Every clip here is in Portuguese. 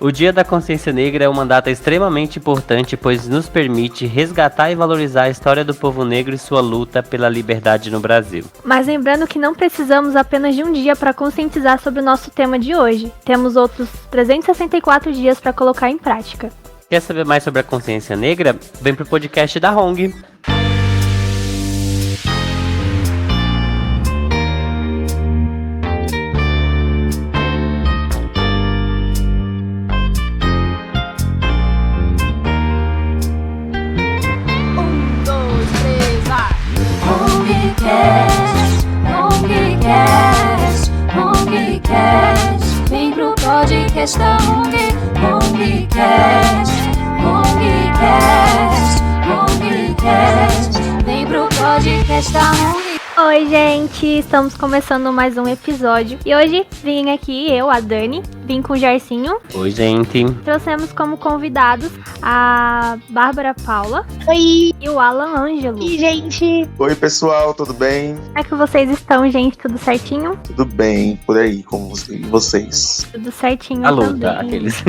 O Dia da Consciência Negra é uma data extremamente importante, pois nos permite resgatar e valorizar a história do povo negro e sua luta pela liberdade no Brasil. Mas lembrando que não precisamos apenas de um dia para conscientizar sobre o nosso tema de hoje. Temos outros 364 dias para colocar em prática. Quer saber mais sobre a consciência negra? Vem pro podcast da Hong. Vem pro podcast da Hongcast, vem pro podcast da Hong. Oi, gente! Estamos começando mais um episódio. E hoje vim aqui eu, a Dani, vim com o Jarcinho. Oi, gente! Trouxemos como convidados a Bárbara Paula. Oi! E o Alan Ângelo. E gente! Oi, pessoal, tudo bem? Como é que vocês estão, gente? Tudo certinho? Tudo bem, por aí, com vocês? Tudo certinho A luta, também. aqueles.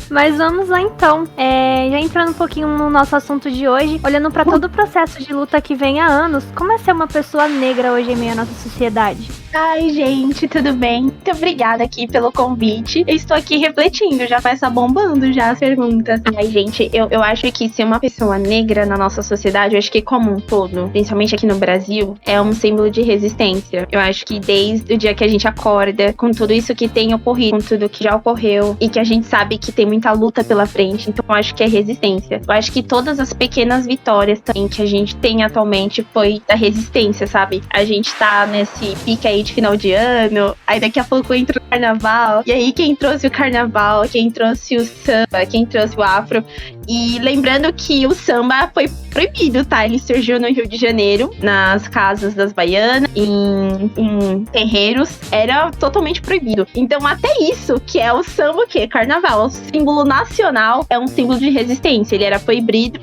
Mas vamos lá então. Já entrando um pouquinho no nosso assunto de hoje, olhando para todo o processo de luta que vem há anos, como é ser uma pessoa negra hoje em meio à nossa sociedade? Ai, gente, tudo bem? Muito obrigada aqui pelo convite. Eu estou aqui refletindo, já vai estar bombando já as perguntas. Ai, gente, eu acho que ser uma pessoa negra na nossa sociedade, eu acho que como um todo, principalmente aqui no Brasil, é um símbolo de resistência. Eu acho que desde o dia que a gente acorda, com tudo isso que tem ocorrido, com tudo que já ocorreu, e que a gente sabe que tem muita luta pela frente, então eu acho que é resistência. Eu acho que todas as pequenas vitórias também que a gente tem atualmente foi da resistência, sabe? A gente tá nesse pique aí de final de ano, aí daqui a pouco entra o carnaval, e aí quem trouxe o carnaval, quem trouxe o samba, quem trouxe o afro, e lembrando que o samba foi proibido, tá? Ele surgiu no Rio de Janeiro, nas casas das baianas, em terreiros, era totalmente proibido. Então até isso, que é o samba, o quê? Carnaval, o símbolo nacional, é um símbolo de resistência. Ele era proibido,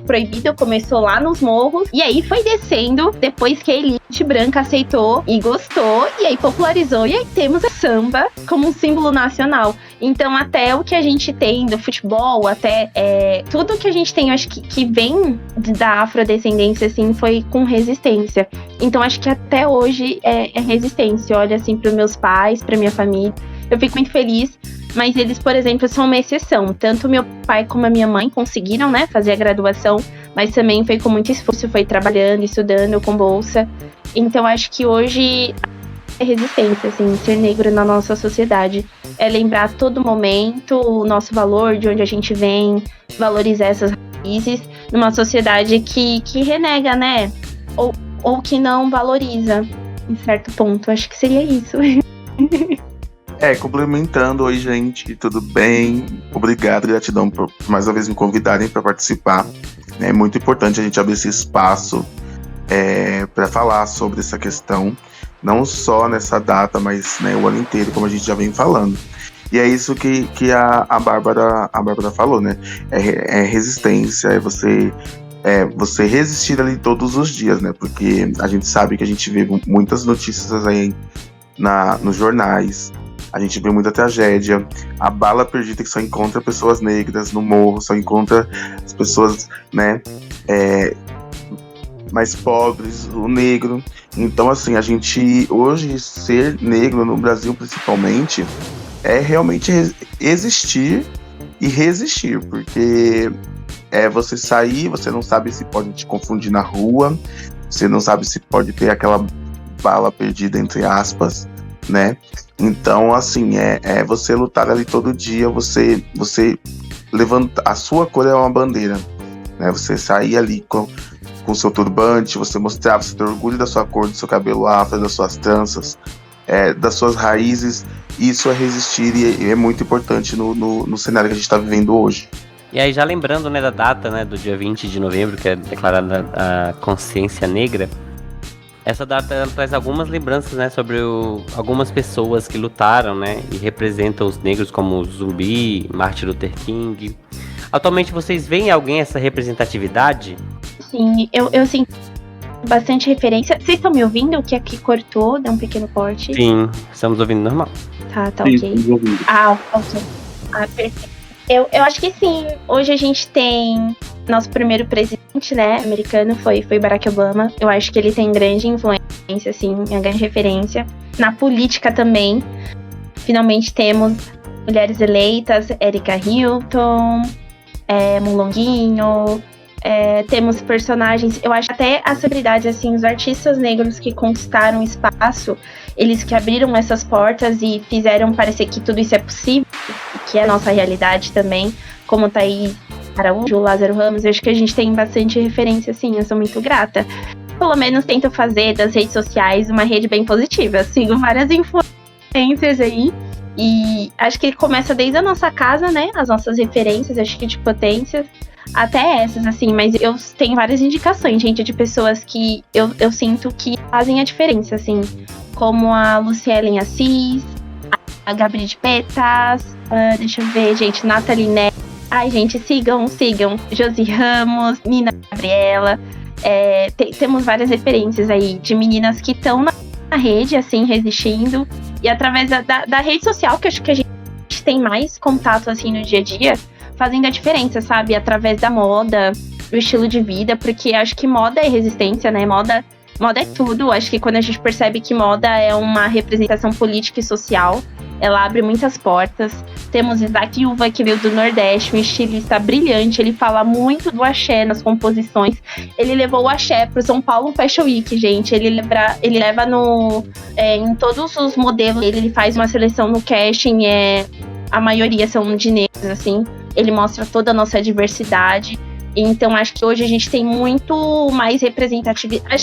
começou lá nos morros, e aí foi descendo, depois que a elite branca aceitou e gostou, e aí popularizou, e aí temos o samba como um símbolo nacional. Então até o que a gente tem do futebol, até tudo que a gente tem, eu acho que vem da afrodescendência, assim, foi com resistência. Então acho que até hoje é resistência. Olha, assim, pros meus pais, pra minha família, eu fico muito feliz. Mas eles, por exemplo, são uma exceção. Tanto meu pai como a minha mãe conseguiram, né, fazer a graduação, mas também foi com muito esforço, foi trabalhando, estudando, com bolsa. Então acho que hoje é resistência, assim, ser negro na nossa sociedade. É lembrar a todo momento o nosso valor, de onde a gente vem, valorizar essas raízes numa sociedade que renega, né? Ou que não valoriza, em certo ponto. Acho que seria isso. Complementando, oi, gente, tudo bem? Obrigado, gratidão por mais uma vez me convidarem para participar. É muito importante a gente abrir esse espaço para falar sobre essa questão, não só nessa data, mas, né, o ano inteiro, como a gente já vem falando. E é isso que a Bárbara falou, né? É resistência, é você resistir ali todos os dias, né? Porque a gente sabe que a gente vê muitas notícias aí nos jornais, a gente vê muita tragédia, a bala perdida que só encontra pessoas negras no morro, só encontra as pessoas, né, mais pobres, o negro. Então, assim, a gente hoje ser negro no Brasil principalmente é realmente existir e resistir, porque você sair, você não sabe se pode te confundir na rua, você não sabe se pode ter aquela bala perdida, entre aspas, né? Então, assim, é você lutar ali todo dia, você levanta, a sua cor é uma bandeira, né? Você sair ali com seu turbante, você mostrar, você ter orgulho da sua cor, do seu cabelo afro, das suas tranças, das suas raízes. Isso é resistir e é muito importante no cenário que a gente está vivendo hoje. E aí, já lembrando, né, da data, né, do dia 20 de novembro, que é declarada a Consciência Negra, essa data ela traz algumas lembranças, né, sobre algumas pessoas que lutaram, né, e representam os negros, como Zumbi, Martin Luther King. Atualmente, vocês veem alguém essa representatividade? Sim, eu sinto bastante referência. Vocês estão me ouvindo? Que aqui cortou, deu um pequeno corte. Sim, estamos ouvindo normal. Tá ok. Ah, ok. Perfeito. Eu acho que sim. Hoje a gente tem nosso primeiro presidente, né, americano, foi Barack Obama. Eu acho que ele tem grande influência, assim, uma grande referência. Na política também, finalmente temos mulheres eleitas, Erika Hilton, Mulonguinho, temos personagens, eu acho até as celebridades, assim, os artistas negros que conquistaram espaço, eles que abriram essas portas e fizeram parecer que tudo isso é possível, que é a nossa realidade também, como Thaís Araújo, Lázaro Ramos. Eu acho que a gente tem bastante referência, assim, eu sou muito grata. Pelo menos tento fazer das redes sociais uma rede bem positiva. Sigo várias influencers aí. E acho que começa desde a nossa casa, né? As nossas referências, acho que de potências, até essas, assim. Mas eu tenho várias indicações, gente, de pessoas que eu sinto que fazem a diferença, assim. Como a Lucielen Assis, a Gabriela de Petas, deixa eu ver, gente, Nathalie Neto. Ai, gente, sigam. Josi Ramos, Nina Gabriela. Temos várias referências aí de meninas que estão na rede, assim, resistindo. E através da rede social, que eu acho que a gente tem mais contato, assim, no dia a dia, fazendo a diferença, sabe? Através da moda, do estilo de vida, porque acho que moda é resistência, né? Moda é tudo. Acho que quando a gente percebe que moda é uma representação política e social, ela abre muitas portas. Temos Isaac Yuva, que veio do Nordeste, um estilista brilhante. Ele fala muito do axé nas composições. Ele levou o axé pro São Paulo Fashion Week, gente. Ele leva em todos os modelos. Ele faz uma seleção no casting. A maioria são de negros, assim. Ele mostra toda a nossa diversidade. Então, acho que hoje a gente tem muito mais representatividade.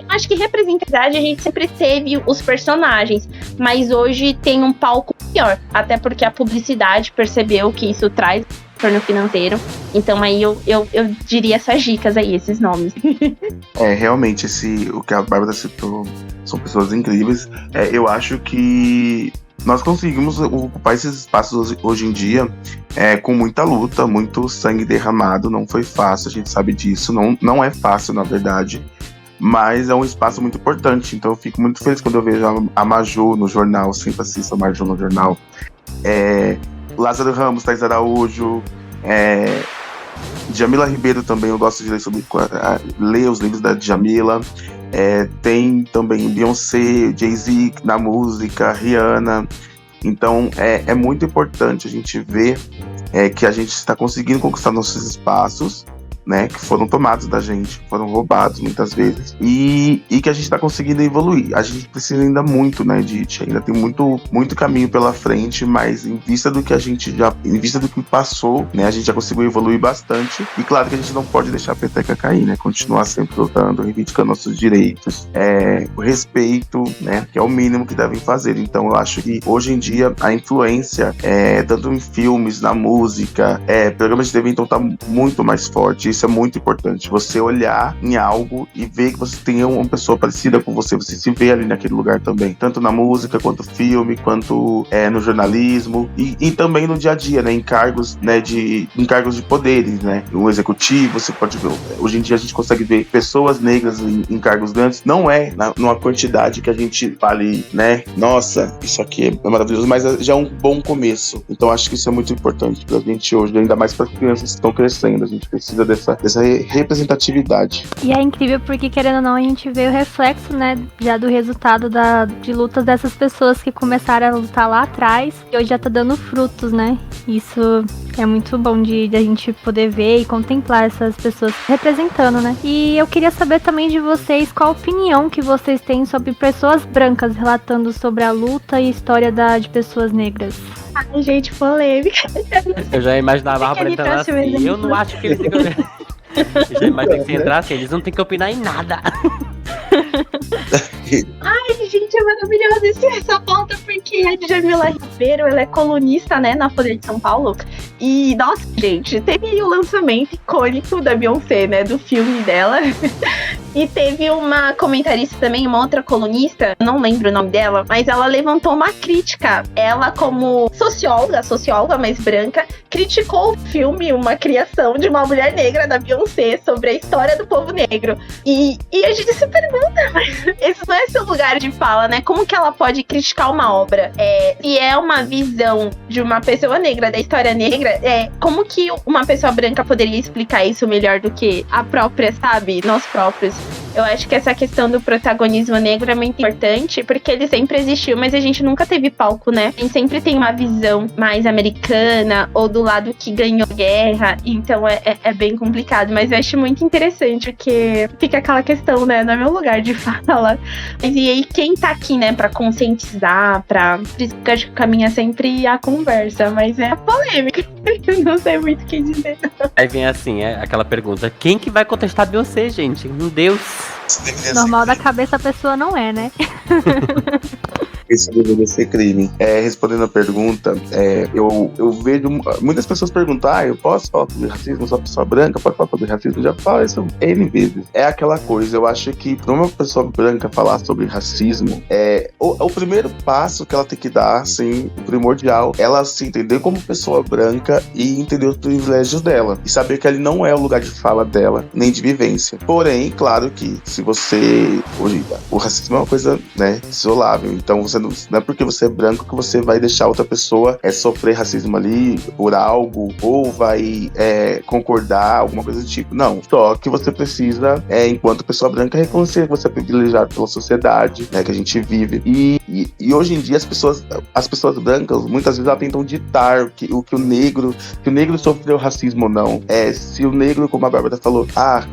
Acho que representatividade a gente sempre teve os personagens, mas hoje tem um palco maior, até porque a publicidade percebeu que isso traz retorno financeiro. Então, aí eu diria essas dicas aí, esses nomes. Realmente, o que a Bárbara citou são pessoas incríveis. Eu acho que nós conseguimos ocupar esses espaços hoje em dia com muita luta, muito sangue derramado. Não foi fácil, a gente sabe disso. Não é fácil, na verdade, mas é um espaço muito importante. Então eu fico muito feliz quando eu vejo a Maju no jornal. Sempre assisto a Maju no jornal. Lázaro Ramos, Thaís Araújo, Djamila Ribeiro também. Eu gosto de ler os livros da Djamila. Tem também Beyoncé, Jay-Z na música, Rihanna. Então é muito importante a gente ver que a gente está conseguindo conquistar nossos espaços, né, que foram tomados da gente, foram roubados muitas vezes, e que a gente está conseguindo evoluir. A gente precisa ainda muito, né, Dite? Ainda tem muito caminho pela frente, mas em vista do que passou, né, a gente já conseguiu evoluir bastante. E claro que a gente não pode deixar a peteca cair, né? Continuar sempre lutando, reivindicando nossos direitos, o respeito, né, que é o mínimo que devem fazer. Então eu acho que hoje em dia a influência, tanto em filmes, na música, programas de TV, então tá muito mais forte. Isso é muito importante. Você olhar em algo e ver que você tem uma pessoa parecida com você se vê ali naquele lugar também. Tanto na música, quanto filme, quanto no jornalismo e também no dia a dia, né? Em cargos de poderes, né? No executivo, você pode ver. Hoje em dia a gente consegue ver pessoas negras em cargos grandes. Não numa quantidade que a gente fale, né? Nossa, isso aqui é maravilhoso, mas já é um bom começo. Então acho que isso é muito importante pra gente hoje, ainda mais para crianças que estão crescendo. A gente precisa dessa representatividade. E é incrível porque, querendo ou não, a gente vê o reflexo, né, já do resultado de lutas dessas pessoas que começaram a lutar lá atrás e hoje já tá dando frutos, né? Isso é muito bom de a gente poder ver e contemplar essas pessoas representando, né? E eu queria saber também de vocês qual a opinião que vocês têm sobre pessoas brancas relatando sobre a luta e história de pessoas negras. Ai, gente, polêmica. Eu já imaginava a Bárbara entrando assim. Eu não acho que eles têm que opinar. Eu já imaginei que você entrasse, eles não têm que opinar em nada. Ai, gente, é maravilhosa essa pauta, porque a Djamila Ribeiro, ela é colunista, né, na Folha de São Paulo. E, nossa, gente, teve o lançamento icônico da Beyoncé, né, do filme dela. E teve uma comentarista também, uma outra colunista, não lembro o nome dela, mas ela levantou uma crítica. Ela, como socióloga mais branca, criticou o filme, uma criação de uma mulher negra da Beyoncé sobre a história do povo negro. E a gente se pergunta, mas isso não é seu lugar de fala, né? Como que ela pode criticar uma obra? Se é uma visão de uma pessoa negra, da história negra, como que uma pessoa branca poderia explicar isso melhor do que a própria, sabe? Nós próprios. Eu acho que essa questão do protagonismo negro é muito importante, porque ele sempre existiu, mas a gente nunca teve palco, né? A gente sempre tem uma visão mais americana, ou do lado que ganhou guerra, então é bem complicado. Mas eu acho muito interessante, porque fica aquela questão, né? Não é meu lugar de fala. Mas e aí, quem tá aqui, né, pra conscientizar, por isso que eu acho que o caminho é sempre a conversa, mas é polêmica. Eu não sei muito o que dizer. Aí vem assim, aquela pergunta, quem que vai contestar Beyoncé, gente? Meu Deus! Normal da cabeça a pessoa não é, né? Isso deveria ser crime. Respondendo a pergunta, eu vejo muitas pessoas perguntar, eu posso falar sobre racismo? Sou uma pessoa branca, posso falar sobre racismo? Já falo isso N vezes. É aquela coisa, eu acho que pra uma pessoa branca falar sobre racismo, o primeiro passo que ela tem que dar, assim, o primordial, ela se entender como pessoa branca e entender os privilégios dela. E saber que ali não é o lugar de fala dela, nem de vivência. Porém, claro que se você... o racismo é uma coisa, né, isolável. Então, não é porque você é branco que você vai deixar outra pessoa sofrer racismo ali por algo, ou vai concordar, alguma coisa do tipo. Não, só que você precisa, enquanto pessoa branca, reconhecer que você é privilegiado pela sociedade, né, que a gente vive. E hoje em dia as pessoas brancas, muitas vezes elas tentam ditar que o negro sofreu racismo ou não. Se o negro, como a Bárbara falou,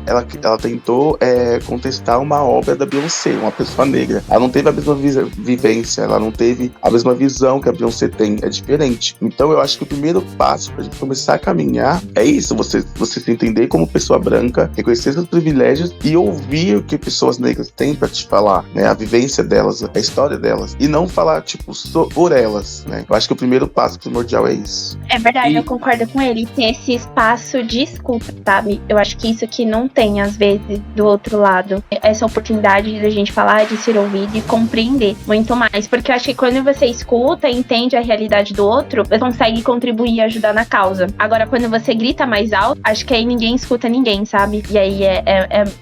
ela tentou contestar uma obra da Beyoncé, uma pessoa negra. Ela não teve a mesma vivência, ela não teve a mesma visão que a Beyoncé tem, é diferente. Então eu acho que o primeiro passo pra gente começar a caminhar é isso, você se entender como pessoa branca, reconhecer seus privilégios e ouvir o que pessoas negras têm pra te falar, né, a vivência delas, a história delas, e não falar, tipo, por elas, né. Eu acho que o primeiro passo primordial é isso. É verdade, eu concordo com ele, tem esse espaço de escuta, sabe? Eu acho que isso que não tem, às vezes, do outro lado, essa oportunidade de a gente falar, de ser ouvido e compreender muito mais. Porque eu acho que quando você escuta e entende a realidade do outro, você consegue contribuir e ajudar na causa. Agora, quando você grita mais alto, acho que aí ninguém escuta ninguém, sabe? E aí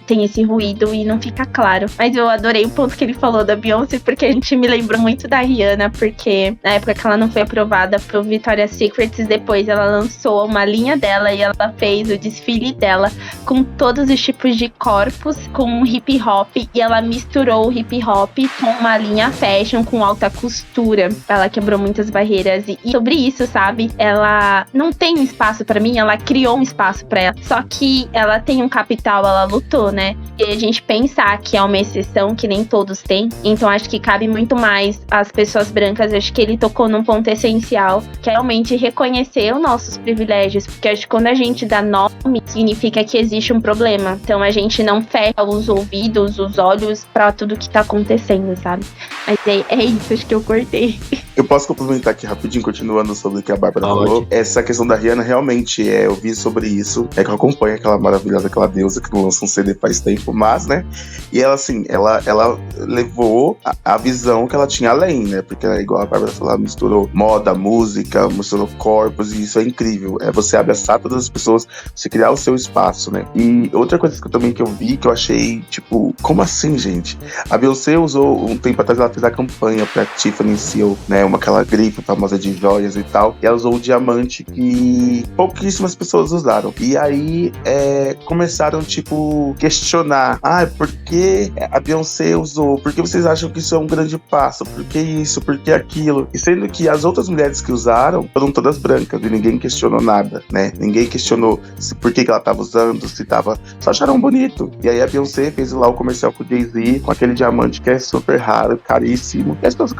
tem esse ruído e não fica claro. Mas eu adorei o ponto que ele falou da Beyoncé, porque a gente me lembrou muito da Rihanna, porque na época que ela não foi aprovada pro Victoria's Secret, depois ela lançou uma linha dela e ela fez o desfile dela com todos os tipos de corpos, com hip hop, e ela misturou o hip hop com uma linha fashion, com alta costura. Ela quebrou muitas barreiras e sobre isso, sabe? Ela não tem um espaço pra mim, ela criou um espaço pra ela. Só que ela tem um capital, ela lutou, né? E a gente pensar que é uma exceção que nem todos têm. Então acho que cabe muito mais às pessoas brancas. Acho que ele tocou num ponto essencial, que é realmente reconhecer os nossos privilégios. Porque acho que quando a gente dá nome, significa que existe um problema. Então a gente não fecha os ouvidos, os olhos pra tudo que tá acontecendo, sabe? Mas é isso, acho que eu cortei. Eu posso complementar aqui rapidinho, continuando sobre o que a Bárbara falou. Essa questão da Rihanna, realmente, eu vi sobre isso. Que eu acompanho aquela maravilhosa, aquela deusa que não lança um CD faz tempo, mas, né? E ela, assim, ela levou a visão que ela tinha além, né? Porque, igual a Bárbara falou, ela misturou moda, música, misturou corpos, e isso é incrível. Você abraçar todas as pessoas, você criar o seu espaço, né? E outra coisa que eu vi, que eu achei, tipo, como assim, gente? A Beyoncé usou, um tempo atrás, ela fez a campanha pra Tiffany Seal, né? Aquela grife famosa de joias e tal. E ela usou o diamante que pouquíssimas pessoas usaram. E aí começaram, tipo, questionar. Por que a Beyoncé usou? Por que vocês acham que isso é um grande passo? Por que isso? Por que aquilo? E sendo que as outras mulheres que usaram foram todas brancas e ninguém questionou nada, né? Ninguém questionou por que ela tava usando, se tava... Só acharam bonito. E aí a Beyoncé fez lá o comercial com o Jay-Z, com aquele diamante que é super raro, caríssimo. E as pessoas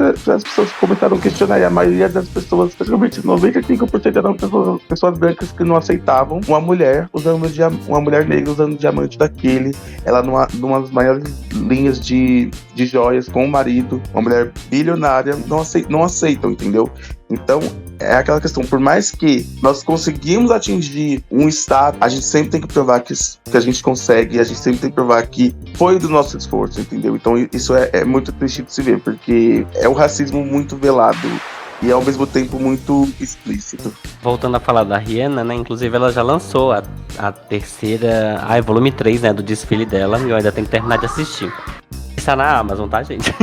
começaram a questionar, e a maioria das pessoas, praticamente 95% eram pessoas brancas que não aceitavam uma mulher uma mulher negra usando diamante daquele, ela numa das maiores linhas de joias com o marido, uma mulher bilionária, não aceitam, entendeu? Então, é aquela questão, por mais que nós conseguimos atingir um status, a gente sempre tem que provar que a gente consegue, e a gente sempre tem que provar que foi do nosso esforço, entendeu? Então isso é muito triste de se ver, porque é um racismo muito velado e ao mesmo tempo muito explícito. Voltando a falar da Rihanna, né? Inclusive ela já lançou a terceira, volume 3, né, do desfile dela, e eu ainda tenho que terminar de assistir. está na Amazon, tá, gente?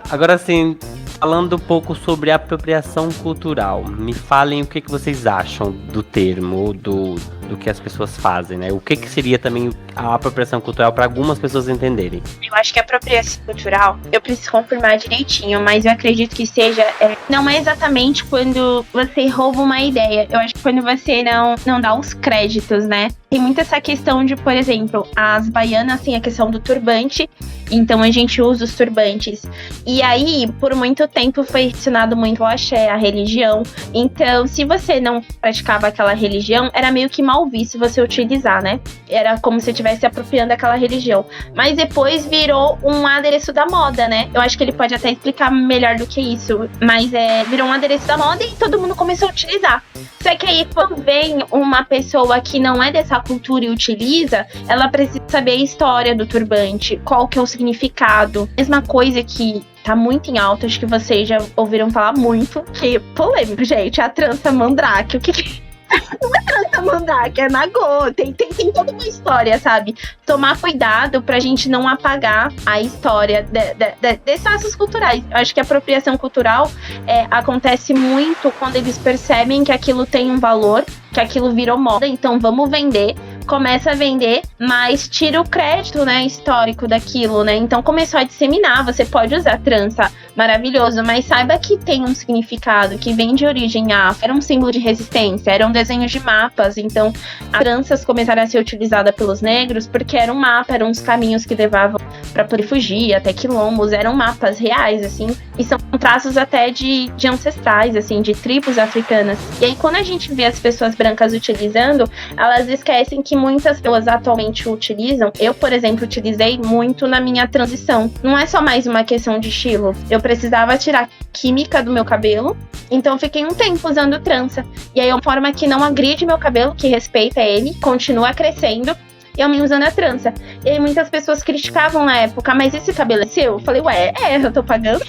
Agora, assim, falando um pouco sobre apropriação cultural, me falem o que vocês acham do termo, do que as pessoas fazem, né? O que seria também a apropriação cultural para algumas pessoas entenderem? Eu acho que a apropriação cultural, eu preciso confirmar direitinho, mas eu acredito que seja, não é exatamente quando você rouba uma ideia, eu acho que quando você não dá os créditos, né? Tem muito essa questão de, por exemplo, as baianas têm a questão do turbante, então a gente usa os turbantes. E aí, por muito tempo, foi ensinado muito o axé, a religião. Então, se você não praticava aquela religião, era meio que mal visto você utilizar, né? Era como se estivesse apropriando aquela religião. Mas depois virou um adereço da moda, né? Eu acho que ele pode até explicar melhor do que isso. Mas virou um adereço da moda e todo mundo começou a utilizar. Só que aí, quando vem uma pessoa que não é dessa cultura e utiliza, ela precisa saber a história do turbante, qual que é o significado. Mesma coisa que tá muito em alta, acho que vocês já ouviram falar muito, que polêmico, gente, a trança mandrake, o que não é trança mandrake, é nagô, tem toda uma história, sabe? Tomar cuidado pra gente não apagar a história desses atos culturais. Eu acho que a apropriação cultural acontece muito quando eles percebem que aquilo tem um valor, que aquilo virou moda, então vamos vender. Começa a vender, mas tira o crédito, né, histórico daquilo, né? Então começou a disseminar, você pode usar trança, maravilhoso, mas saiba que tem um significado, que vem de origem afro, era um símbolo de resistência, eram desenhos de mapas, então as tranças começaram a ser utilizadas pelos negros porque era um mapa, eram uns caminhos que levavam para poder fugir, até quilombos, eram mapas reais, assim, e são traços até de ancestrais, assim, de tribos africanas. E aí quando a gente vê as pessoas brancas utilizando, elas esquecem que muitas pessoas atualmente utilizam. Eu, por exemplo, utilizei muito na minha transição. Não é só mais uma questão de estilo. Eu precisava tirar química do meu cabelo, então eu fiquei um tempo usando trança. E aí é uma forma que não agride meu cabelo, que respeita ele, continua crescendo, e eu me usando a trança. E aí muitas pessoas criticavam na época, mas esse cabelo é seu? Eu falei, eu tô pagando.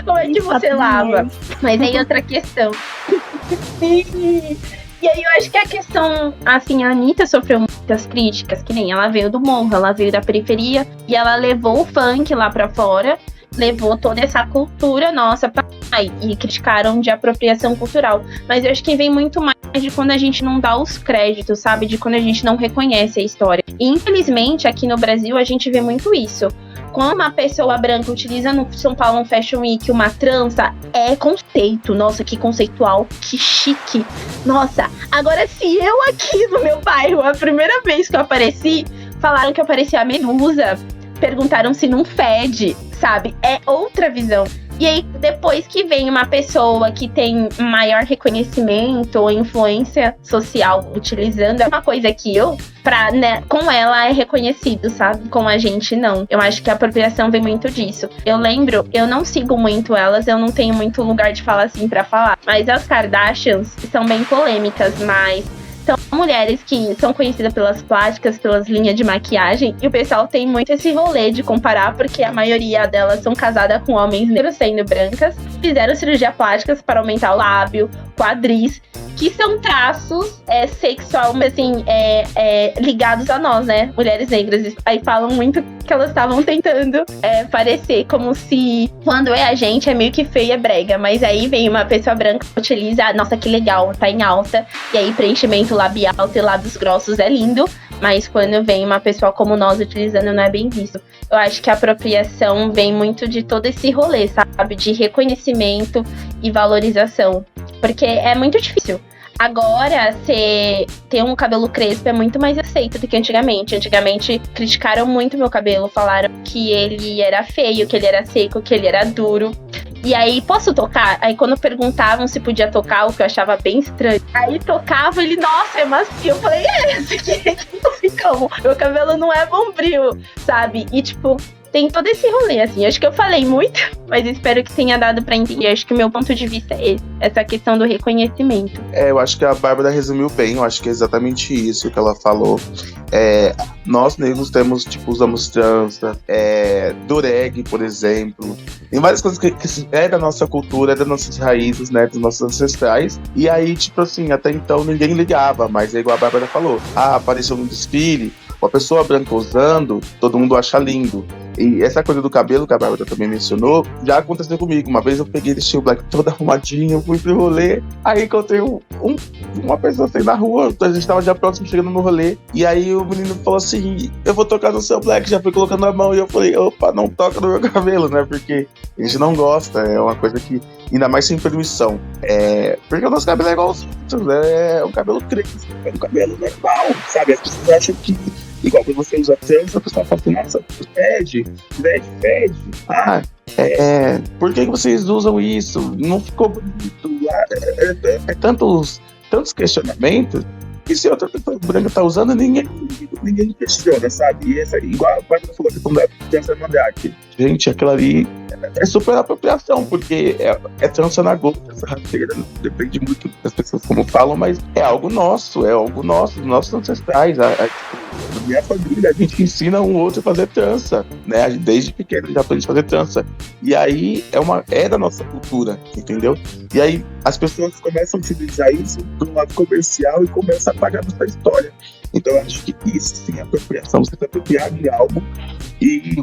Como é que você lava? Mas aí outra questão. E aí eu acho que a questão, assim, a Anitta sofreu muitas críticas, que nem ela veio do morro, ela veio da periferia, e ela levou o funk lá pra fora, levou toda essa cultura nossa pra lá, e criticaram de apropriação cultural. Mas eu acho que vem muito mais de quando a gente não dá os créditos, sabe? De quando a gente não reconhece a história. E infelizmente, aqui no Brasil, a gente vê muito isso. Quando uma pessoa branca utiliza no São Paulo Fashion Week uma trança, é conceito. Nossa, que conceitual, que chique. Nossa, agora se eu aqui no meu bairro, a primeira vez que eu apareci, falaram que eu parecia a Medusa, perguntaram se não fede, sabe? É outra visão. E aí, depois que vem uma pessoa que tem maior reconhecimento ou influência social utilizando, é uma coisa que com ela é reconhecido, sabe? Com a gente, não. Eu acho que a apropriação vem muito disso. Eu lembro, eu não sigo muito elas, eu não tenho muito lugar de fala assim pra falar. Mas as Kardashians são bem polêmicas, mas são mulheres que são conhecidas pelas plásticas, pelas linhas de maquiagem, e o pessoal tem muito esse rolê de comparar, porque a maioria delas são casadas com homens negros sendo brancas, fizeram cirurgia plásticas para aumentar o lábio, quadris, que são traços sexual, assim, ligados a nós, né, mulheres negras. Aí falam muito que elas estavam tentando parecer como se, quando é a gente, é meio que feia, brega, mas aí vem uma pessoa branca que utiliza, nossa, que legal, tá em alta, e aí preenchimento labial e lábios grossos é lindo, mas quando vem uma pessoa como nós utilizando, não é bem visto. Eu acho que a apropriação vem muito de todo esse rolê, sabe, de reconhecimento e valorização, porque é muito difícil. Agora, ter um cabelo crespo é muito mais aceito do que antigamente. Antigamente, criticaram muito meu cabelo, falaram que ele era feio, que ele era seco, que ele era duro. E aí, posso tocar? Aí, quando perguntavam se podia tocar, o que eu achava bem estranho, aí tocava, ele, nossa, é macio. Eu falei, esse aqui não fica bom. Meu cabelo não é bombril, sabe? E, tipo, tem todo esse rolê, assim. Acho que eu falei muito, mas espero que tenha dado pra entender. Acho que o meu ponto de vista é esse, essa questão do reconhecimento. Eu acho que a Bárbara resumiu bem. Eu acho que é exatamente isso que ela falou. Nós negros temos, tipo, usamos trança, dureg, por exemplo. Tem várias coisas que é da nossa cultura, é das nossas raízes, né, dos nossos ancestrais. E aí, tipo assim, até então ninguém ligava, mas é igual a Bárbara falou. Apareceu no desfile, uma pessoa branca usando, todo mundo acha lindo. E essa coisa do cabelo, que a Bárbara também mencionou, já aconteceu comigo. Uma vez eu peguei esse estilo black todo arrumadinho, eu fui pro rolê, aí encontrei uma pessoa assim na rua, a gente tava já próximo chegando no rolê, e aí o menino falou assim, eu vou tocar no seu black, já fui colocando a mão, e eu falei, opa, não toca no meu cabelo, né, porque a gente não gosta, é uma coisa que, ainda mais sem permissão, porque o nosso cabelo é igual aos outros, é um cabelo crespo, é um cabelo normal, sabe, as pessoas acham que igual quando você usa trança, a pessoa fala assim, nossa, fede, por que vocês usam isso? Não ficou bonito. Tantos questionamentos, e se outra pessoa branca tá usando, ninguém questiona, sabe? E essa, igual a Bárbara falou, que quando é trança mandrake, gente, aquilo ali é super apropriação, porque é trança na gota, essa rasteira, depende muito das pessoas como falam, mas é algo nosso, dos nossos ancestrais. Na minha família, a gente ensina um outro a fazer trança, né? Desde pequeno já aprende a fazer trança. E aí é da nossa cultura, entendeu? E aí as pessoas começam a utilizar isso para um lado comercial e começam a apagar nossa história. Então eu acho que isso sim é apropriação, você se apropriar de algo e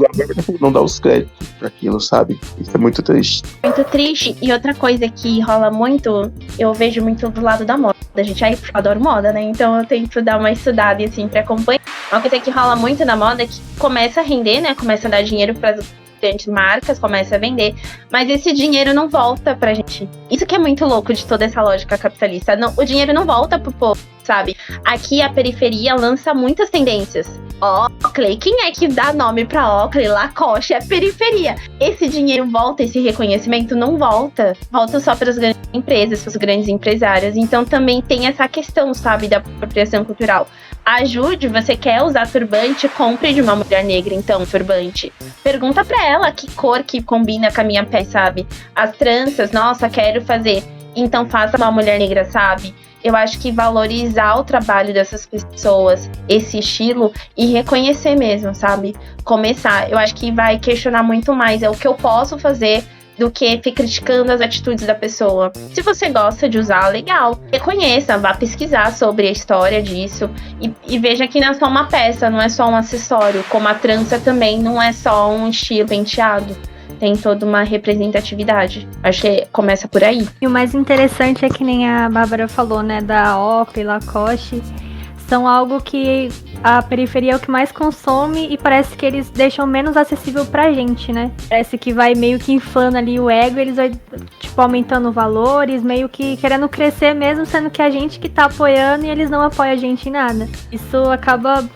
não dar os créditos para aquilo, sabe? Isso é muito triste. Muito triste. E outra coisa que rola muito, eu vejo muito do lado da moda. Gente, aí eu adoro moda, né? Então eu tento dar uma estudada e assim pra acompanhar. Uma coisa que rola muito na moda é que começa a render, né? Começa a dar dinheiro para grandes marcas, começa a vender, mas esse dinheiro não volta pra gente. Isso que é muito louco de toda essa lógica capitalista. Não, o dinheiro não volta pro povo, sabe? Aqui a periferia lança muitas tendências. Oakley, quem é que dá nome pra Oakley? Lacoste, é periferia. Esse dinheiro volta, esse reconhecimento não volta. Volta só para as grandes empresas, para os grandes empresários. Então também tem essa questão, sabe, da apropriação cultural. Ajude, você quer usar turbante? Compre de uma mulher negra, então, turbante. Pergunta pra ela que cor que combina com a minha pele, sabe? As tranças, nossa, quero fazer. Então faça uma mulher negra, sabe? Eu acho que valorizar o trabalho dessas pessoas, esse estilo, e reconhecer mesmo, sabe? Começar. Eu acho que vai questionar muito mais o que eu posso fazer do que ficar criticando as atitudes da pessoa. Se você gosta de usar, legal. Reconheça, vá pesquisar sobre a história disso e veja que não é só uma peça, não é só um acessório. Como a trança também não é só um estilo penteado. Tem toda uma representatividade. Acho que começa por aí. E o mais interessante é que nem a Bárbara falou, né, da Oakley, Lacoste, são algo que a periferia é o que mais consome e parece que eles deixam menos acessível pra gente, né? Parece que vai meio que inflando ali o ego, eles vai, tipo, aumentando valores, meio que querendo crescer mesmo, sendo que a gente que tá apoiando e eles não apoiam a gente em nada. Isso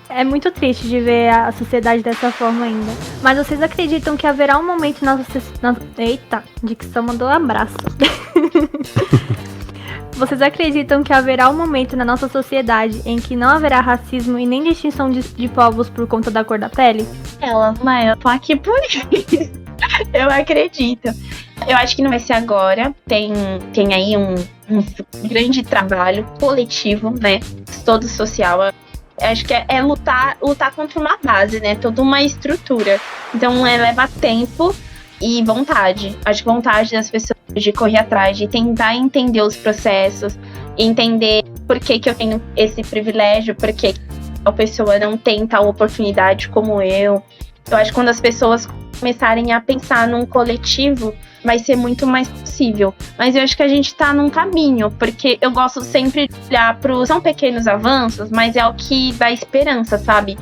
é muito triste de ver a sociedade dessa forma ainda. Mas vocês acreditam que haverá um momento Eita, Dicção mandou um abraço. Vocês acreditam que haverá um momento na nossa sociedade em que não haverá racismo e nem distinção de povos por conta da cor da pele? Mas eu tô aqui por aí. Eu acredito. Eu acho que não vai ser agora. Tem aí um grande trabalho coletivo, né? Todo social. Eu acho que é lutar contra uma base, né? Toda uma estrutura. Então leva tempo e vontade. Acho que vontade das pessoas de correr atrás, de tentar entender os processos, entender por que eu tenho esse privilégio, por que a pessoa não tem tal oportunidade como eu. Eu acho que quando as pessoas começarem a pensar num coletivo, vai ser muito mais possível. Mas eu acho que a gente tá num caminho, porque eu gosto sempre de olhar são pequenos avanços, mas é o que dá esperança, sabe?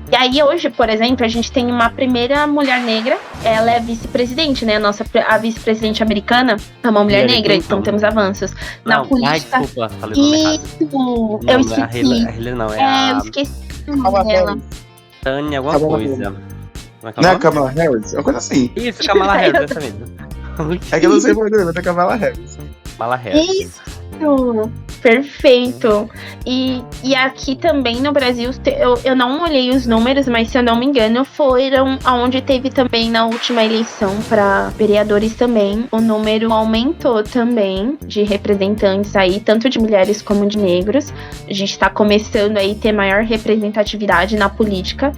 E aí hoje, por exemplo, a gente tem uma primeira mulher negra, ela é vice-presidente, né? A vice-presidente americana é uma mulher negra, então temos avanços. Na política... desculpa, falei o nome errado. Isso, eu esqueci. Eu esqueci o nome dela. Tânia, alguma coisa. Não é a Kamala Harris? É uma coisa assim. Isso, Kamala Harris, essa mesmo. É que eu não sei porquê, mas é Kamala Harris. Kamala Harris. Isso! Perfeito. E aqui também no Brasil, eu não olhei os números, mas se eu não me engano, foram aonde teve também na última eleição para vereadores também. O número aumentou também de representantes aí, tanto de mulheres como de negros. A gente está começando aí a ter maior representatividade na política.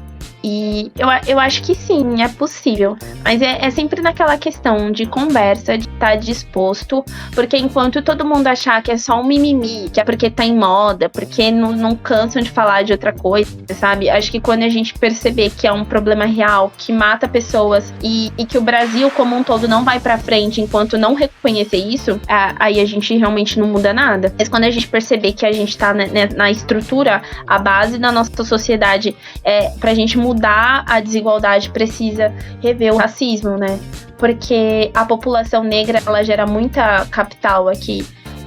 E eu acho que sim, é possível. Mas é sempre naquela questão de conversa, de estar disposto. Porque enquanto todo mundo achar que é só um mimimi, que é porque tá em moda, porque não cansam de falar de outra coisa, sabe? Acho que quando a gente perceber que é um problema real, que mata pessoas e que o Brasil como um todo não vai pra frente enquanto não reconhecer isso, aí a gente realmente não muda nada. Mas quando a gente perceber que a gente tá na estrutura, a base da nossa sociedade, pra gente mudar a desigualdade, precisa rever o racismo, né? Porque a população negra, ela gera muita capital aqui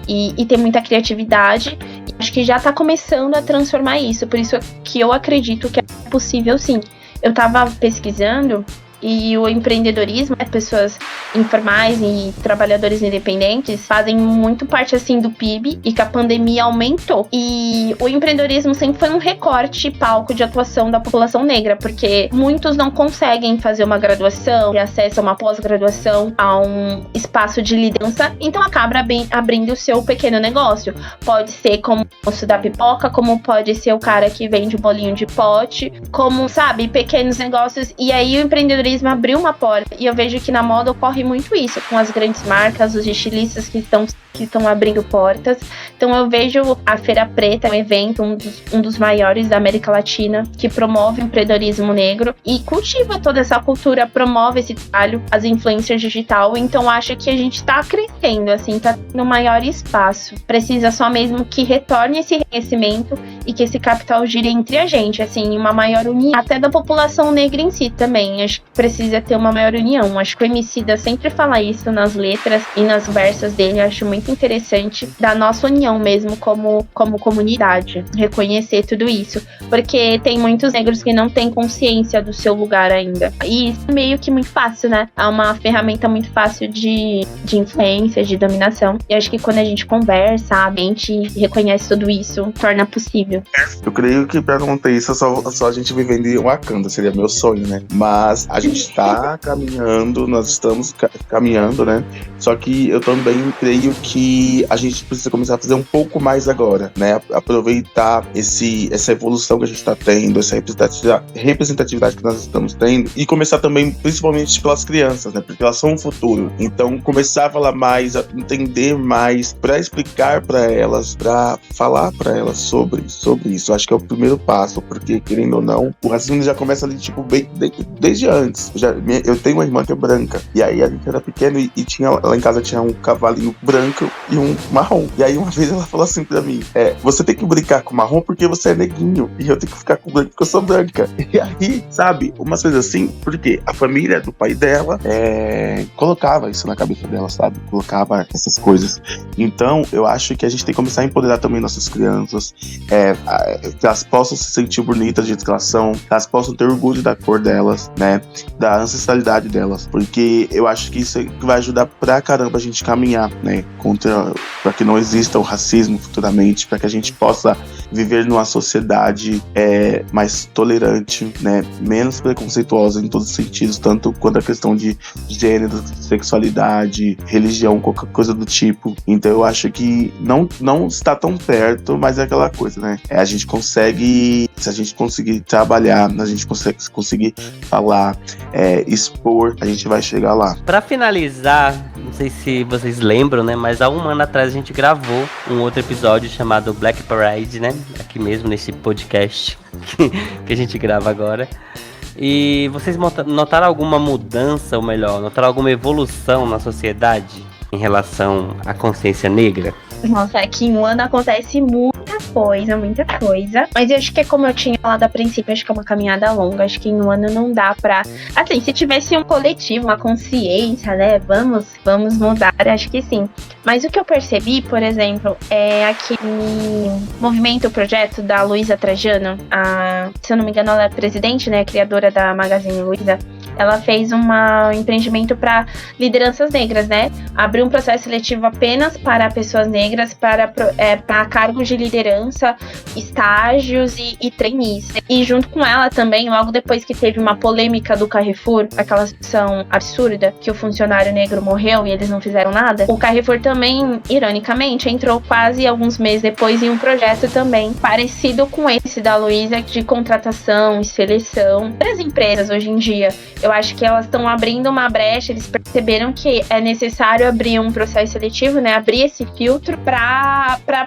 e tem muita criatividade. E acho que já tá começando a transformar isso. Por isso que eu acredito que é possível, sim. Eu tava pesquisando e o empreendedorismo, pessoas informais e trabalhadores independentes fazem muito parte, assim, do PIB e que a pandemia aumentou. E o empreendedorismo sempre foi um recorte palco de atuação da população negra, porque muitos não conseguem fazer uma graduação, ter acesso a uma pós-graduação, a um espaço de liderança, então acaba abrindo o seu pequeno negócio. Pode ser como o moço da pipoca, como pode ser o cara que vende o bolinho de pote, como, sabe, pequenos negócios. E aí o empreendedorismo abriu uma porta, e eu vejo que na moda ocorre muito isso, com as grandes marcas, os estilistas que estão abrindo portas. Então eu vejo a Feira Preta, um evento, um dos maiores da América Latina, que promove o empreendedorismo negro e cultiva toda essa cultura, promove esse trabalho, as influencers digital. Então acho que a gente tá crescendo, assim, tá no maior espaço. Precisa só mesmo que retorne esse reconhecimento e que esse capital gire entre a gente, assim, uma maior união, até da população negra em si também. Acho que precisa ter uma maior união. Acho que o Emicida sempre fala isso nas letras e nas versas dele. Eu acho muito interessante da nossa união mesmo como comunidade, reconhecer tudo isso, porque tem muitos negros que não têm consciência do seu lugar ainda, e isso é meio que muito fácil, né? É uma ferramenta muito fácil de influência, de dominação, e acho que quando a gente conversa, a mente reconhece tudo isso, torna possível. Eu creio que pra não ter isso, só a gente vivendo em Wakanda, seria meu sonho, né? Mas a gente tá caminhando, nós estamos caminhando, né? Só que eu também creio que a gente precisa começar a fazer um pouco mais agora, né? Aproveitar essa evolução que a gente tá tendo, essa representatividade que nós estamos tendo, e começar também, principalmente pelas crianças, né? Porque elas são o futuro. Então, começar a falar mais, a entender mais, pra explicar pra elas, pra falar pra elas sobre isso. Acho que é o primeiro passo, porque, querendo ou não, o racismo já começa ali, tipo, desde antes. Eu tenho uma irmã que é branca, e aí a gente era pequeno e tinha, lá em casa tinha um cavalinho branco e um marrom. E aí uma vez ela falou assim pra mim, você tem que brincar com o marrom porque você é neguinho, e eu tenho que ficar com o branco porque eu sou branca. E aí, sabe, umas coisas assim, porque a família do pai dela colocava isso na cabeça dela, sabe? Colocava essas coisas. Então, eu acho que a gente tem que começar a empoderar também nossas crianças, que elas possam se sentir bonitas do jeito que elas são, que elas possam ter orgulho da cor delas, né? Da ancestralidade delas, porque eu acho que isso vai ajudar pra caramba a gente caminhar, né? Para que não exista o racismo futuramente, para que a gente possa viver numa sociedade mais tolerante, né? Menos preconceituosa em todos os sentidos, tanto quanto a questão de gênero, sexualidade, religião, qualquer coisa do tipo. Então eu acho que não está tão perto, mas é aquela coisa, né? A gente consegue, se a gente conseguir trabalhar, a gente conseguir falar, expor, a gente vai chegar lá. Pra finalizar, não sei se vocês lembram, né? Mas há um ano atrás a gente gravou um outro episódio chamado Black Parade, né? Aqui mesmo nesse podcast que a gente grava agora. E vocês notaram alguma mudança, ou melhor, notaram alguma evolução na sociedade em relação à consciência negra? Nossa, aqui em um ano acontece muita coisa. Mas eu acho que é como eu tinha falado a princípio, acho que é uma caminhada longa. Acho que em um ano não dá pra... Assim, se tivesse um coletivo, uma consciência, né? Vamos mudar, acho que sim. Mas o que eu percebi, por exemplo, é aquele movimento, o projeto da Luísa Trajano. Se eu não me engano, ela é presidente, né? Criadora da Magazine Luiza. ela fez um empreendimento para lideranças negras, né? Abriu um processo seletivo apenas para pessoas negras, para cargos de liderança, estágios e trainees. E junto com ela também, logo depois que teve uma polêmica do Carrefour, aquela situação absurda que o funcionário negro morreu e eles não fizeram nada, o Carrefour também, ironicamente, entrou quase alguns meses depois em um projeto também parecido com esse da Luísa, de contratação e seleção. As empresas hoje em dia, eu acho que elas estão abrindo uma brecha, eles perceberam que é necessário abrir um processo seletivo, né, abrir esse filtro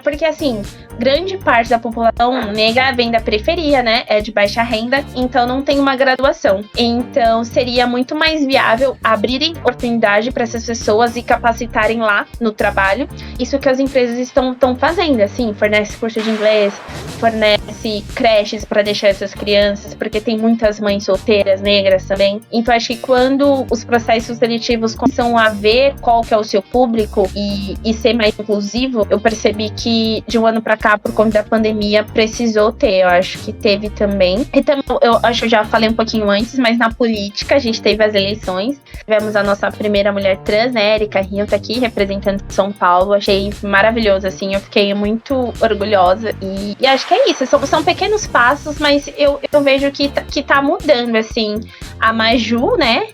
porque assim, grande parte da população negra vem da periferia, né, é de baixa renda, então não tem uma graduação. Então seria muito mais viável abrirem oportunidade para essas pessoas e capacitarem lá no trabalho. Isso que as empresas estão fazendo, assim, fornece curso de inglês, fornece creches para deixar essas crianças, porque tem muitas mães solteiras negras também. Então acho que quando os processos seletivos começam a ver qual que é o seu público e ser mais inclusivo, eu percebi que de um ano para cá, por conta da pandemia, precisou ter. Eu acho que teve também. E também, eu acho que eu já falei um pouquinho antes, mas na política a gente teve as eleições. Tivemos a nossa primeira mulher trans, né, Erika Rio, tá aqui representando São Paulo. Achei maravilhoso, assim, eu fiquei muito orgulhosa. E acho que é isso, são pequenos passos, mas eu vejo que tá mudando, assim. A Maju, né,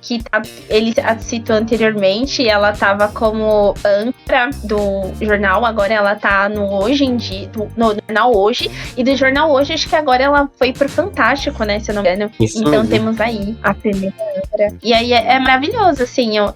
ele citou anteriormente, ela tava como âncora do jornal, agora ela tá no Hoje em Dia, no Jornal Hoje, e do Jornal Hoje, acho que agora ela foi pro Fantástico, né, se eu não me engano. Isso então mesmo. Temos aí a primeira âncora. E aí é maravilhoso, assim, eu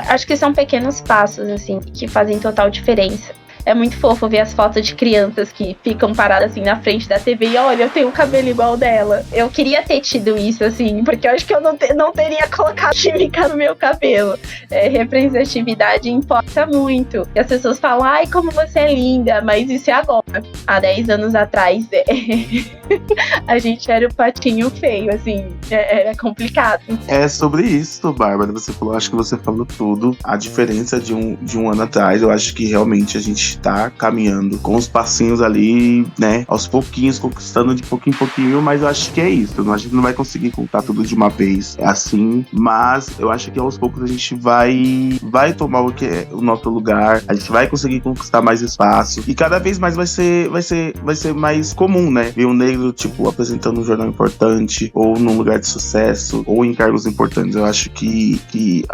acho que são pequenos passos, assim, que fazem total diferença. É muito fofo ver as fotos de crianças que ficam paradas assim na frente da TV e olha, eu tenho um cabelo igual dela. Eu queria ter tido isso, assim, porque eu acho que eu não teria colocado química no meu cabelo. Representatividade importa muito. E as pessoas falam, ai, como você é linda, mas isso é agora. Há 10 anos atrás, a gente era o patinho feio, assim, era complicado. É sobre isso, Bárbara. Você falou, acho que você falou tudo. A diferença de um ano atrás, eu acho que realmente a gente tá caminhando com os passinhos ali, né, aos pouquinhos, conquistando de pouquinho em pouquinho, mas eu acho que é isso. A gente não vai conseguir contar tudo de uma vez, é assim, mas eu acho que aos poucos a gente vai tomar o que é o nosso lugar, a gente vai conseguir conquistar mais espaço, e cada vez mais vai ser mais comum, né, ver um negro, tipo, apresentando um jornal importante, ou num lugar de sucesso, ou em cargos importantes. Eu acho que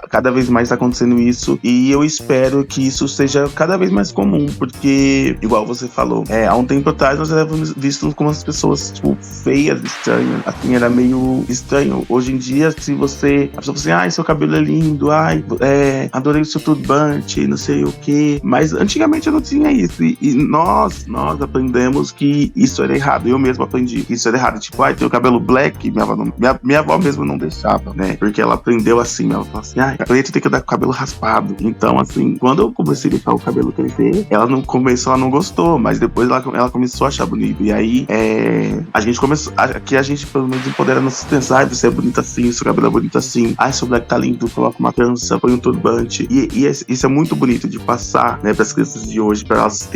cada vez mais tá acontecendo isso, e eu espero que isso seja cada vez mais comum, porque, igual você falou, há um tempo atrás nós éramos vistos como as pessoas, tipo, feias, estranhas, assim, era meio estranho. Hoje em dia, se a pessoa fala assim, ai, seu cabelo é lindo, ai, adorei o seu turbante, não sei o que, mas antigamente eu não tinha isso, e nós aprendemos que isso era errado. Eu mesmo aprendi que isso era errado, tipo, ai, tem o cabelo black, minha avó mesmo não deixava, né, porque ela aprendeu assim, ela falou assim, ai, preto tem que dar com o cabelo raspado. Então, assim, quando eu comecei a deixar o cabelo crescer, ela não gostou, mas depois ela começou a achar bonito. E aí a gente começou, aqui a gente pelo menos empodera nossas crianças, ai, você é bonita assim, seu cabelo é bonito assim, ai, seu black tá lindo, coloca uma trança, põe um turbante. E isso é muito bonito de passar, né, pras crianças de hoje, pra elas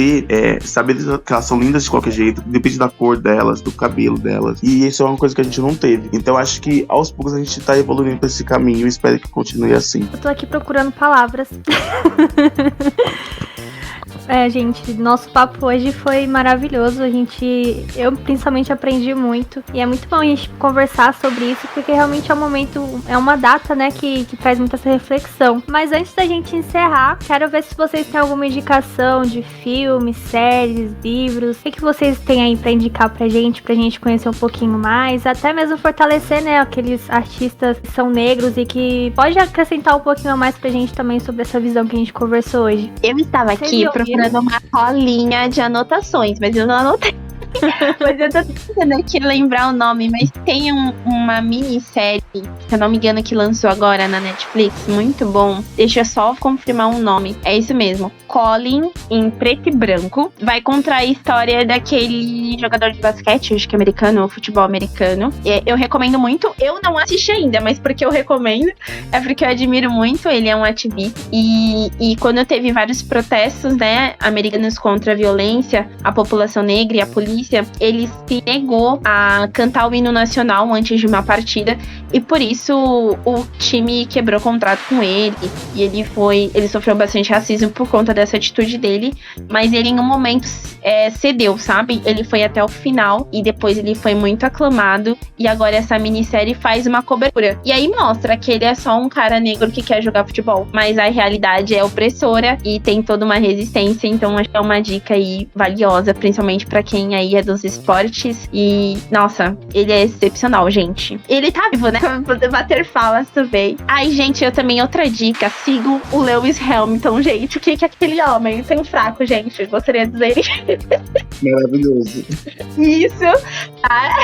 saber que elas são lindas de qualquer jeito, depende da cor delas, do cabelo delas. E isso é uma coisa que a gente não teve. Então acho que aos poucos a gente tá evoluindo pra esse caminho e espero que continue assim. Eu tô aqui procurando palavras. Gente, nosso papo hoje foi maravilhoso. Eu principalmente aprendi muito. E é muito bom a gente conversar sobre isso, porque realmente é um momento, é uma data, né, que traz muita essa reflexão. Mas antes da gente encerrar, quero ver se vocês têm alguma indicação de filmes, séries, livros. O que vocês têm aí pra indicar pra gente conhecer um pouquinho mais, até mesmo fortalecer, né, aqueles artistas que são negros e que pode acrescentar um pouquinho a mais pra gente também sobre essa visão que a gente conversou hoje. Eu estava aqui procurando uma colinha de anotações, mas eu não anotei. Mas eu tô tentando aqui lembrar o nome, mas tem uma minissérie, se eu não me engano, que lançou agora na Netflix, muito bom. Deixa eu só confirmar um nome. É isso mesmo, Colin, em preto e branco. Vai contar a história daquele jogador de basquete, acho que é americano, ou futebol americano. Eu recomendo muito. Eu não assisti ainda, mas porque eu recomendo é porque eu admiro muito. Ele é um ativista. E quando teve vários protestos, né, americanos contra a violência, a população negra e a polícia, polícia, ele se negou a cantar o hino nacional antes de uma partida e por isso o time quebrou contrato com ele e ele sofreu bastante racismo por conta dessa atitude dele, mas ele em um momento cedeu, sabe? Ele foi até o final e depois ele foi muito aclamado e agora essa minissérie faz uma cobertura. E aí mostra que ele é só um cara negro que quer jogar futebol, mas a realidade é opressora e tem toda uma resistência, então acho que é uma dica aí valiosa, principalmente pra quem aí é dos esportes e, nossa, ele é excepcional, gente. Ele tá vivo, né? Pra poder bater falas também. Ai, gente, eu também, outra dica, sigam o Lewis Hamilton, gente. O que é aquele homem? Tem fraco, gente, gostaria de dizer. Maravilhoso. Isso, tá?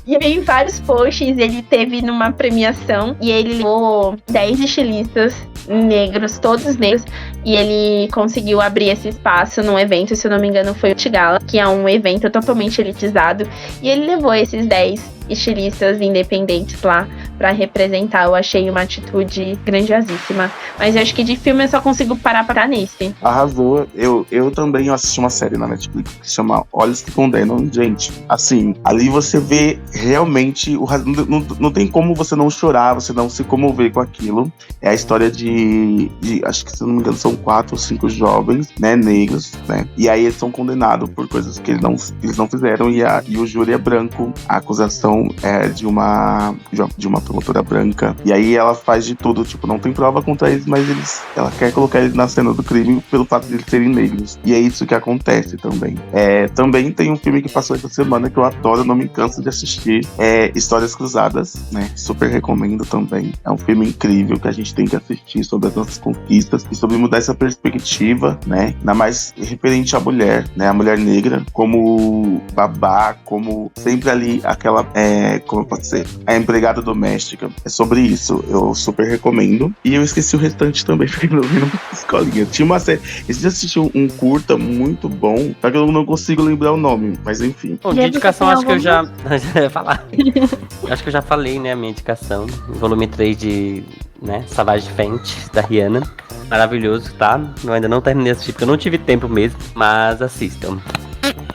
E aí, em vários posts, ele teve numa premiação e ele levou 10 estilistas negros, todos negros, e ele conseguiu abrir esse espaço num evento, se eu não me engano foi o Tigala, que é um evento totalmente elitizado, e ele levou esses 10 estilistas independentes lá pra representar. Eu achei uma atitude grandiosíssima, mas eu acho que de filme eu só consigo parar pra nesse. Arrasou. Eu também assisti uma série na Netflix que se chama Olhos que Condenam. Gente, assim, ali você vê realmente não tem como você não chorar, você não se comover com aquilo. É a história de acho que, se eu não me engano, são 4 ou 5 jovens, né, negros, né, e aí eles são condenados por coisas que eles não fizeram e o júri é branco. A acusação é de uma promotora branca, e aí ela faz de tudo, tipo, não tem prova contra eles, mas ela quer colocar eles na cena do crime pelo fato de eles serem negros, e é isso que acontece também. Também tem um filme que passou essa semana que eu adoro, não me canso de assistir, Histórias Cruzadas, né, super recomendo também. É um filme incrível que a gente tem que assistir sobre as nossas conquistas e sobre mudar essa perspectiva, né, ainda mais referente à mulher, né, a mulher negra como babá, como sempre ali aquela como pode ser, a empregada doméstica. É sobre isso, eu super recomendo. E eu esqueci o restante também, porque não vi numa escolinha. Tinha uma série, esse dia assisti um curta muito bom, só que eu não consigo lembrar o nome, mas enfim. Bom, de indicação, acho que eu já ia falar. Acho que eu já falei, né, a minha indicação. Volume 3 de, né, Savage Fenty, da Rihanna. Maravilhoso, tá? Eu ainda não terminei de assistir, porque eu não tive tempo mesmo, mas assistam.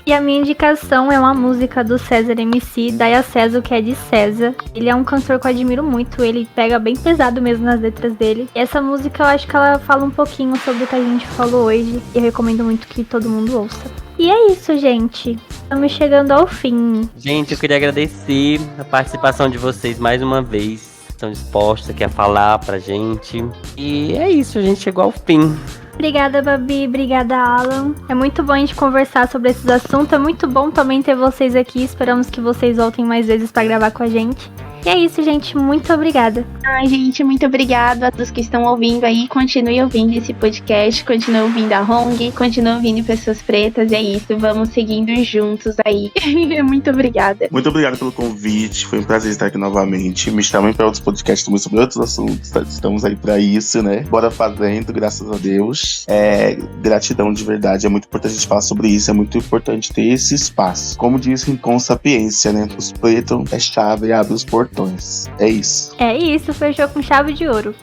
E a minha indicação é uma música do César MC, Dai a César o que é de César. Ele é um cantor que eu admiro muito, ele pega bem pesado mesmo nas letras dele. E essa música eu acho que ela fala um pouquinho sobre o que a gente falou hoje, e eu recomendo muito que todo mundo ouça. E é isso, gente. Estamos chegando ao fim. Gente, eu queria agradecer a participação de vocês mais uma vez. Estão dispostos aqui a falar pra gente. E é isso, a gente chegou ao fim. Obrigada, Babi. Obrigada, Alan. É muito bom a gente conversar sobre esses assuntos. É muito bom também ter vocês aqui. Esperamos que vocês voltem mais vezes pra gravar com a gente. E é isso, gente. Muito obrigada. Ai, gente, muito obrigada a todos que estão ouvindo aí. Continue ouvindo esse podcast. Continue ouvindo a Hong. Continue ouvindo Pessoas Pretas. É isso. Vamos seguindo juntos aí. Muito obrigada. Muito obrigado pelo convite. Foi um prazer estar aqui novamente. Me chamem para outros podcasts também sobre outros assuntos. Estamos aí para isso, né? Bora fazendo, graças a Deus. Gratidão de verdade. É muito importante a gente falar sobre isso. É muito importante ter esse espaço. Como diz Rincon Sapiência, né? Os pretos é chave e abre os portões. É isso. É isso, fechou com chave de ouro.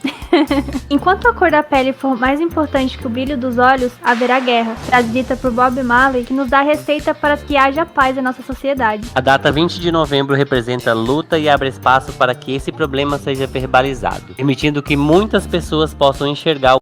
Enquanto a cor da pele for mais importante que o brilho dos olhos, haverá guerra. Frase dita por Bob Marley, que nos dá a receita para que haja paz em nossa sociedade. A data 20 de novembro representa luta e abre espaço para que esse problema seja verbalizado, permitindo que muitas pessoas possam enxergar